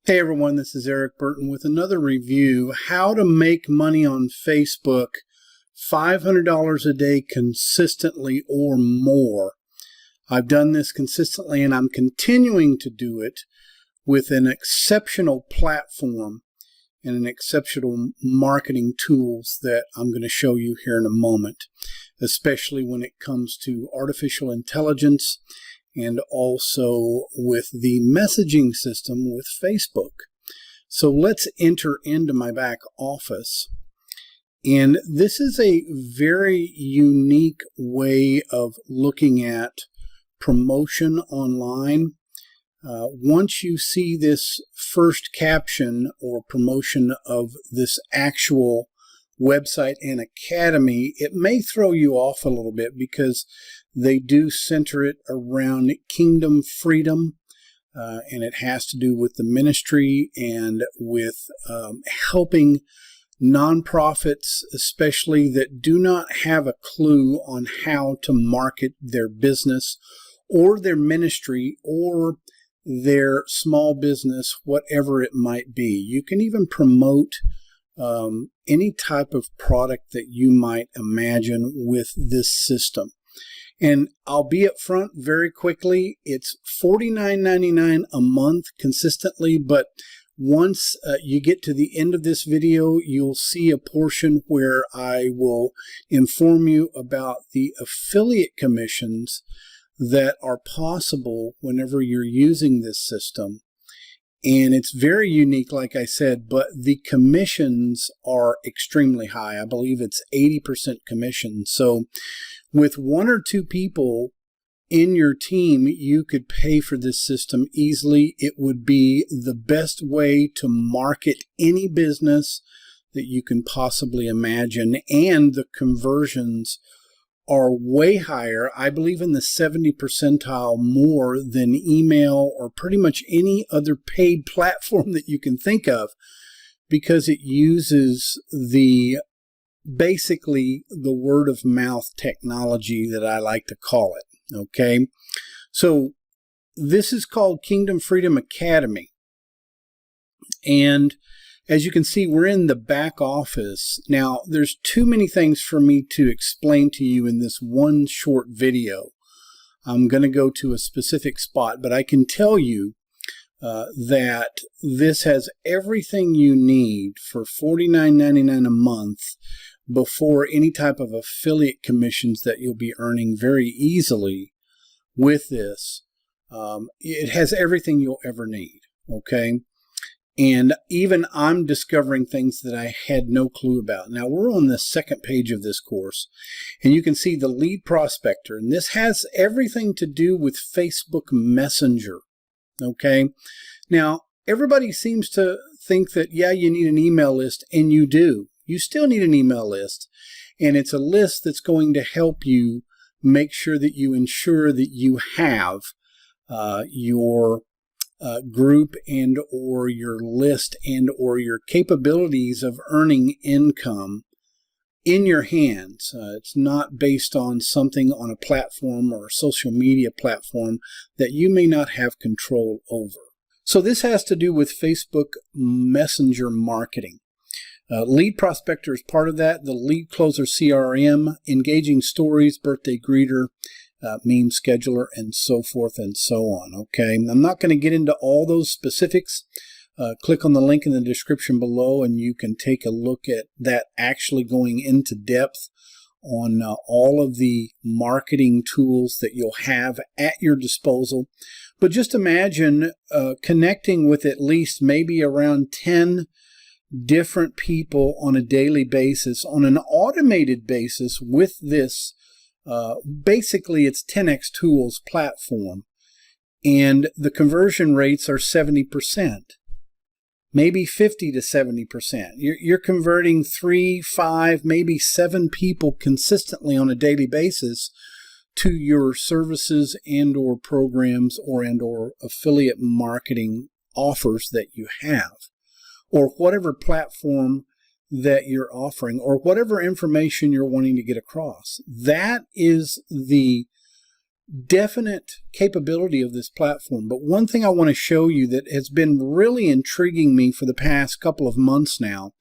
Hey everyone, this is Erik Burton with another review, how to make money on Facebook $500 a day consistently or more. I've done this consistently and I'm continuing to do it with an exceptional platform and an exceptional marketing tools that I'm going to show you here in a moment, especially when it comes to artificial intelligence and also with the messaging system with Facebook. So let's enter into my back office. And this is a very unique way of looking at promotion online. Once you see this first caption or promotion of this actual website and academy, it may throw you off a little bit because they do center it around kingdom freedom, and it has to do with the ministry and with helping nonprofits, especially that do not have a clue on how to market their business or their ministry or their small business, whatever it might be. You can even promote any type of product that you might imagine with this system. And I'll be up front very quickly. It's $49.99 a month consistently, but once you get to the end of this video, you'll see a portion where I will inform you about the affiliate commissions that are possible whenever you're using this system. And it's very unique, like I said, but the commissions are extremely high. I believe it's 80% commission. So with one or two people in your team, you could pay for this system easily. It would be the best way to market any business that you can possibly imagine. And the conversions are way higher, I believe in the 70 percentile more than email or pretty much any other paid platform that you can think of, because it uses basically the word of mouth technology that I like to call it. Okay, so this is called Kingdom Freedom Academy, and as you can see, we're in the back office. Now, there's too many things for me to explain to you in this one short video. I'm going to go to a specific spot, but I can tell you that this has everything you need for $49.99 a month before any type of affiliate commissions that you'll be earning very easily with this. It has everything you'll ever need, okay? And even I'm discovering things that I had no clue about. Now, we're on the second page of this course, and you can see the lead prospector. And this has everything to do with Facebook Messenger, okay? Now, everybody seems to think that, yeah, you need an email list, and you do. You still need an email list, and it's a list that's going to help you make sure that you ensure that you have your group and or your list and or your capabilities of earning income in your hands. It's not based on something on a platform or a social media platform that you may not have control over. So this has to do with Facebook Messenger marketing. Lead Prospector is part of that. The Lead Closer CRM, Engaging Stories, Birthday Greeter, meme scheduler, and so forth and so on. Okay, I'm not going to get into all those specifics. Click on the link in the description below and you can take a look at that, actually going into depth on all of the marketing tools that you'll have at your disposal. But just imagine connecting with at least maybe around 10 different people on a daily basis, on an automated basis with this. Basically, it's 10x Tools platform, and the conversion rates are 70%, maybe 50 to 70%. You're converting 3, 5, maybe 7 people consistently on a daily basis to your services and or programs or affiliate marketing offers that you have, or whatever platform that you're offering, or whatever information you're wanting to get across. That is the definite capability of this platform. But one thing I want to show you that has been really intriguing me for the past couple of months now,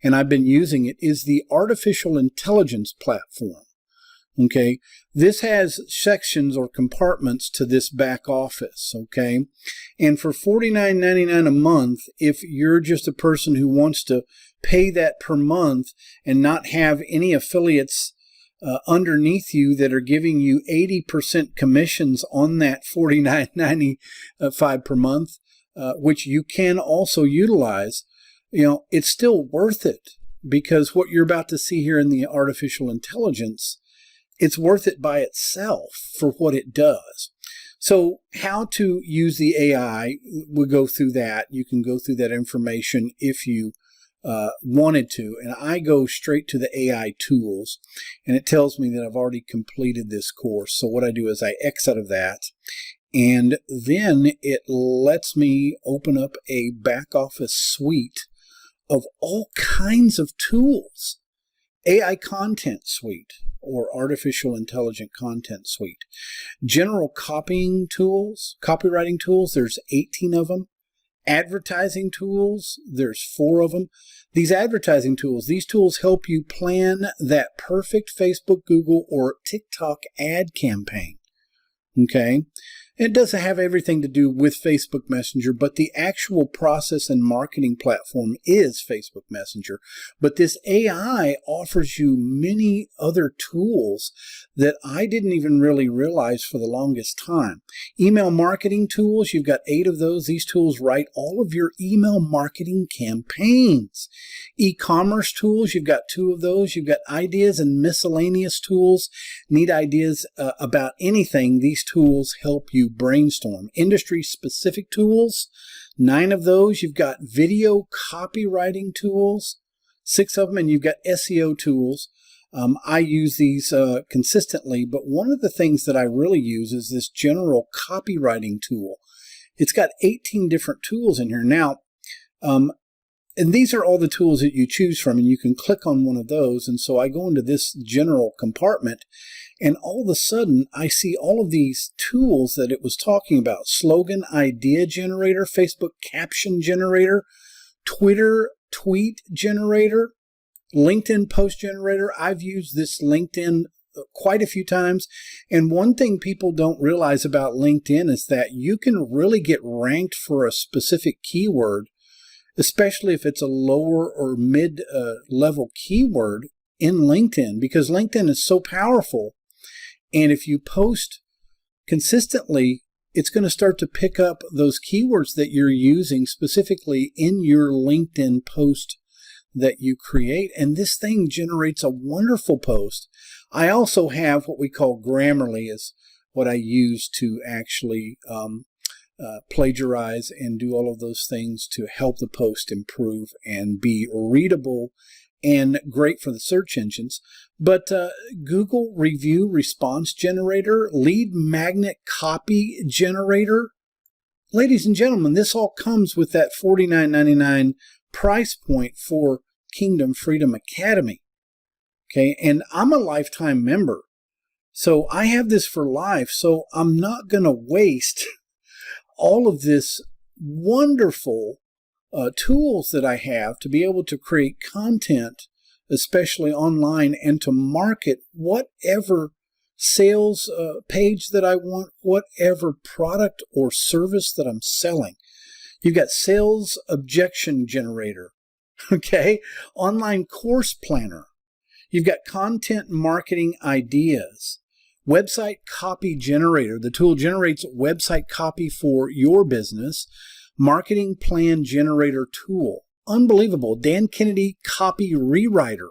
and I've been using it, is the artificial intelligence platform. Okay, this has sections or compartments to this back office, okay? And for $49.99 a month, if you're just a person who wants to pay that per month and not have any affiliates underneath you that are giving you 80% commissions on that $49.95 per month, which you can also utilize, it's still worth it, because what you're about to see here in the artificial intelligence, it's worth it by itself for what it does. So how to use the AI, we'll go through that. You can go through that information if you wanted to. And I go straight to the AI tools, and it tells me that I've already completed this course. So what I do is I X out of that, and then it lets me open up a back office suite of all kinds of tools. AI content suite, or artificial intelligent content suite. General copying tools, copywriting tools, there's 18 of them. Advertising tools, there's 4 of them. These advertising tools, these tools help you plan that perfect Facebook, Google, or TikTok ad campaign. Okay? It doesn't have everything to do with Facebook Messenger, but the actual process and marketing platform is Facebook Messenger. But this AI offers you many other tools that I didn't even really realize for the longest time. Email marketing tools, you've got 8 of those. These tools write all of your email marketing campaigns. E-commerce tools, you've got 2 of those. You've got ideas and miscellaneous tools. Need ideas about anything, these tools help you brainstorm. Industry-specific tools, 9 of those. You've got video copywriting tools, 6 of them, and you've got SEO tools. I use these consistently, but one of the things that I really use is this general copywriting tool. It's got 18 different tools in here. Now, and these are all the tools that you choose from, and you can click on one of those. And so I go into this general compartment, and all of a sudden I see all of these tools that it was talking about. Slogan idea generator, Facebook caption generator, Twitter tweet generator, LinkedIn post generator. I've used this LinkedIn quite a few times. And one thing people don't realize about LinkedIn is that you can really get ranked for a specific keyword, especially if it's a lower or mid-level keyword in LinkedIn, because LinkedIn is so powerful. And if you post consistently, it's going to start to pick up those keywords that you're using specifically in your LinkedIn post that you create. And this thing generates a wonderful post. I also have what we call Grammarly, is what I use to actually plagiarize and do all of those things to help the post improve and be readable and great for the search engines. But Google review response generator, lead magnet copy generator. Ladies and gentlemen, this all comes with that $49.99 price point for Kingdom Freedom Academy. Okay, and I'm a lifetime member, so I have this for life. So I'm not going to waste all of this wonderful tools that I have to be able to create content, especially online, and to market whatever sales page that I want, whatever product or service that I'm selling. You've got sales objection generator, okay? Online course planner. You've got content marketing ideas. Website copy generator. The tool generates website copy for your business. Marketing plan generator tool. Unbelievable. Dan Kennedy copy rewriter.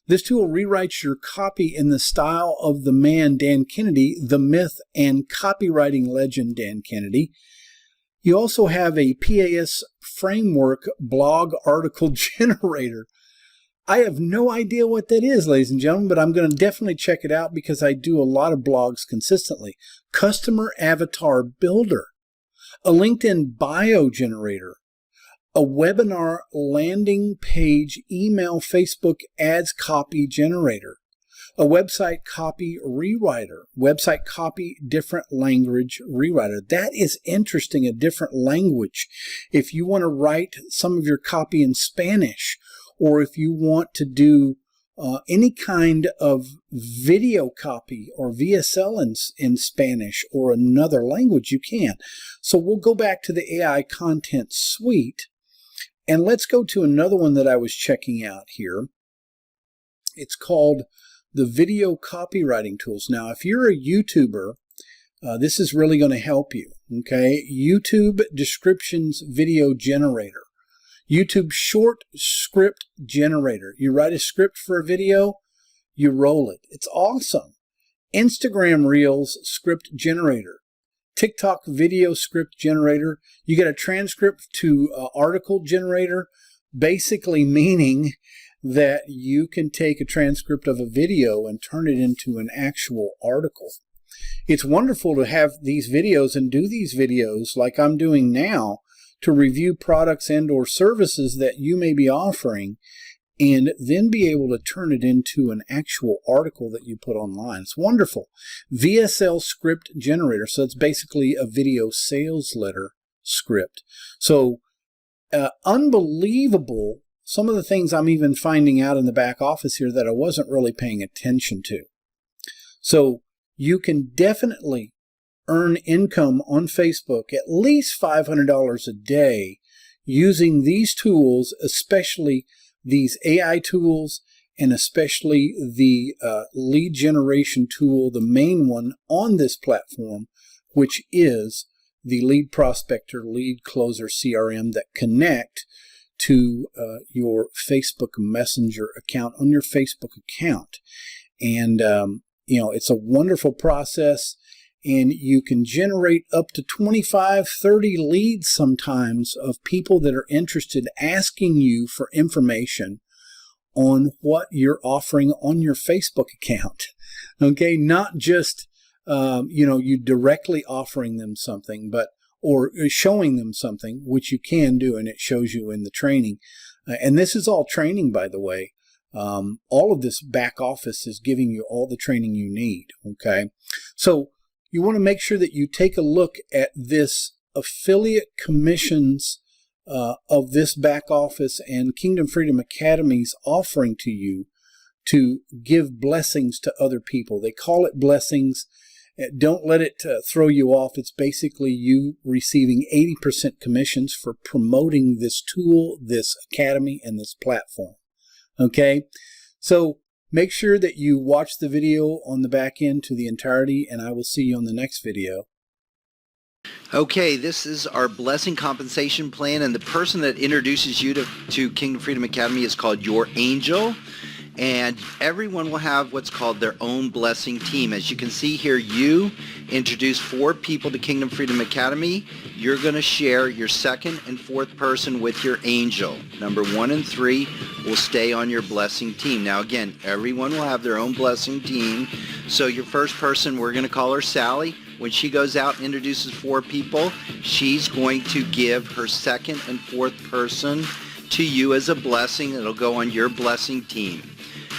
This tool rewrites your copy in the style of the man Dan Kennedy, the myth and copywriting legend Dan Kennedy. You also have a PAS framework blog article generator. I have no idea what that is, ladies and gentlemen, but I'm going to definitely check it out because I do a lot of blogs consistently. Customer avatar builder, a LinkedIn bio generator, a webinar landing page email Facebook ads copy generator, a website copy rewriter, website copy different language rewriter. That is interesting, a different language. If you want to write some of your copy in Spanish, or if you want to do any kind of video copy or VSL in Spanish or another language, you can. So we'll go back to the AI content suite, and let's go to another one that I was checking out here. It's called the video copywriting tools. Now, if you're a YouTuber, this is really going to help you. Okay, YouTube descriptions video generator. YouTube short script generator. You write a script for a video, you roll it. It's awesome. Instagram Reels script generator. TikTok video script generator. You get a transcript to article generator, basically meaning that you can take a transcript of a video and turn it into an actual article. It's wonderful to have these videos and do these videos like I'm doing now, to review products and or services that you may be offering, and then be able to turn it into an actual article that you put online. It's wonderful. VSL script generator. So it's basically a video sales letter script. So unbelievable. Some of the things I'm even finding out in the back office here that I wasn't really paying attention to. So you can definitely earn income on Facebook, at least $500 a day, using these tools, especially these AI tools, and especially the lead generation tool, the main one on this platform, which is the Lead Prospector, Lead Closer CRM that connect to your Facebook Messenger account on your Facebook account. And, it's a wonderful process. And you can generate up to 25, 30 leads sometimes of people that are interested, asking you for information on what you're offering on your Facebook account. Okay, not just, you directly offering them something, or showing them something, which you can do, and it shows you in the training. And this is all training, by the way. All of this back office is giving you all the training you need. Okay, so you want to make sure that you take a look at this affiliate commissions of this back office and Kingdom Freedom Academy's offering to you to give blessings to other people. They call it blessings. Don't let it throw you off. It's basically you receiving 80% commissions for promoting this tool, this academy, and this platform. Okay, so make sure that you watch the video on the back end to the entirety, and I will see you on the next video. Okay, this is our blessing compensation plan, and the person that introduces you to Kingdom Freedom Academy is called your angel, and everyone will have what's called their own blessing team. As you can see here, you introduce 4 people to Kingdom Freedom Academy. You're going to share your second and fourth person with your angel. Number 1 and 3 will stay on your blessing team. Now again, everyone will have their own blessing team. So your first person, we're going to call her Sally. When she goes out and introduces 4 people, she's going to give her second and fourth person to you as a blessing. It'll go on your blessing team.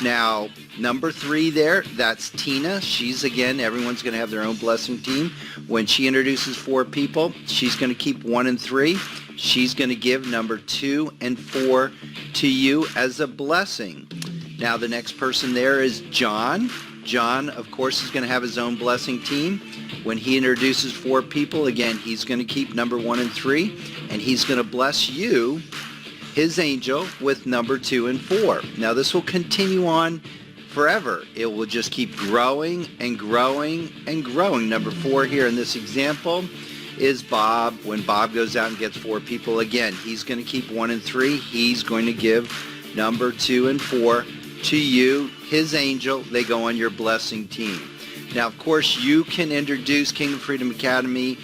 Now, number 3 there, that's Tina. She's, again, everyone's going to have their own blessing team. When she introduces 4 people, she's going to keep 1 and 3. She's going to give number 2 and 4 to you as a blessing. Now, the next person there is John. John, of course, is going to have his own blessing team. When he introduces 4 people, again, he's going to keep number 1 and 3, and he's going to bless you, his angel, with number 2 and 4. Now, this will continue on forever. It will just keep growing and growing and growing. Number 4 here in this example is Bob. When Bob goes out and gets 4 people, again, he's going to keep 1 and 3. He's going to give number 2 and 4 to you, his angel. They go on your blessing team. Now, of course, you can introduce Kingdom Freedom Academy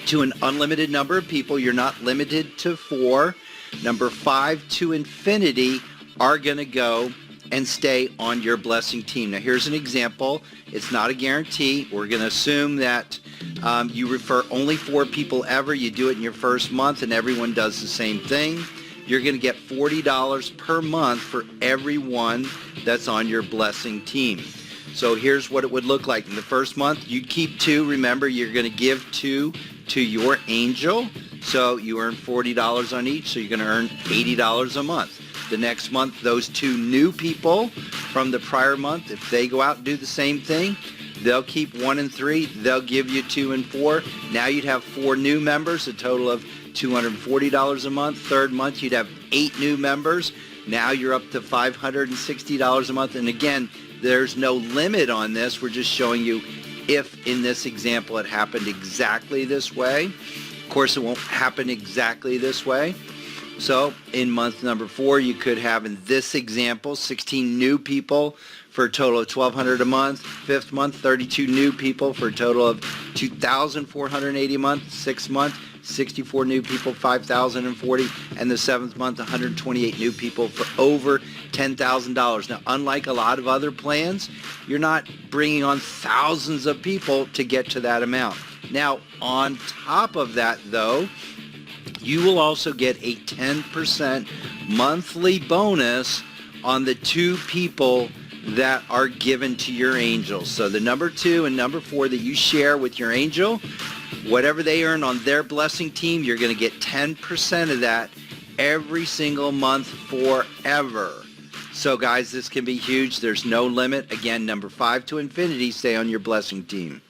to an unlimited number of people. You're not limited to 4. Number 5 to infinity are going to go and stay on your blessing team. Now, here's an example. It's not a guarantee. We're going to assume that you refer only 4 people ever. You do it in your first month, and everyone does the same thing. you're going to get $40 per month for everyone that's on your blessing team. So here's what it would look like. In the first month, you'd keep 2. Remember, you're going to give 2 to your angel. So you earn $40 on each, so you're going to earn $80 a month. The next month, those 2 new people from the prior month, if they go out and do the same thing, they'll keep 1 and 3. They'll give you 2 and 4. Now you'd have 4 new members, a total of $240 a month. Third month, you'd have 8 new members. Now you're up to $560 a month. And again, there's no limit on this. We're just showing you if in this example it happened exactly this way. Of course, it won't happen exactly this way. So in month number 4, you could have, in this example, 16 new people for a total of $1,200 a month. 5th month, 32 new people for a total of $2,480 a month. 6th month, 64 new people, $5,040, and the 7th month, 128 new people for over $10,000. Now, unlike a lot of other plans, you're not bringing on thousands of people to get to that amount. Now, on top of that, though, you will also get a 10% monthly bonus on the 2 people that are given to your angels. So the number 2 and number 4 that you share with your angel, whatever they earn on their blessing team, you're going to get 10% of that every single month forever. So guys, this can be huge. There's no limit. Again, number 5 to infinity, stay on your blessing team.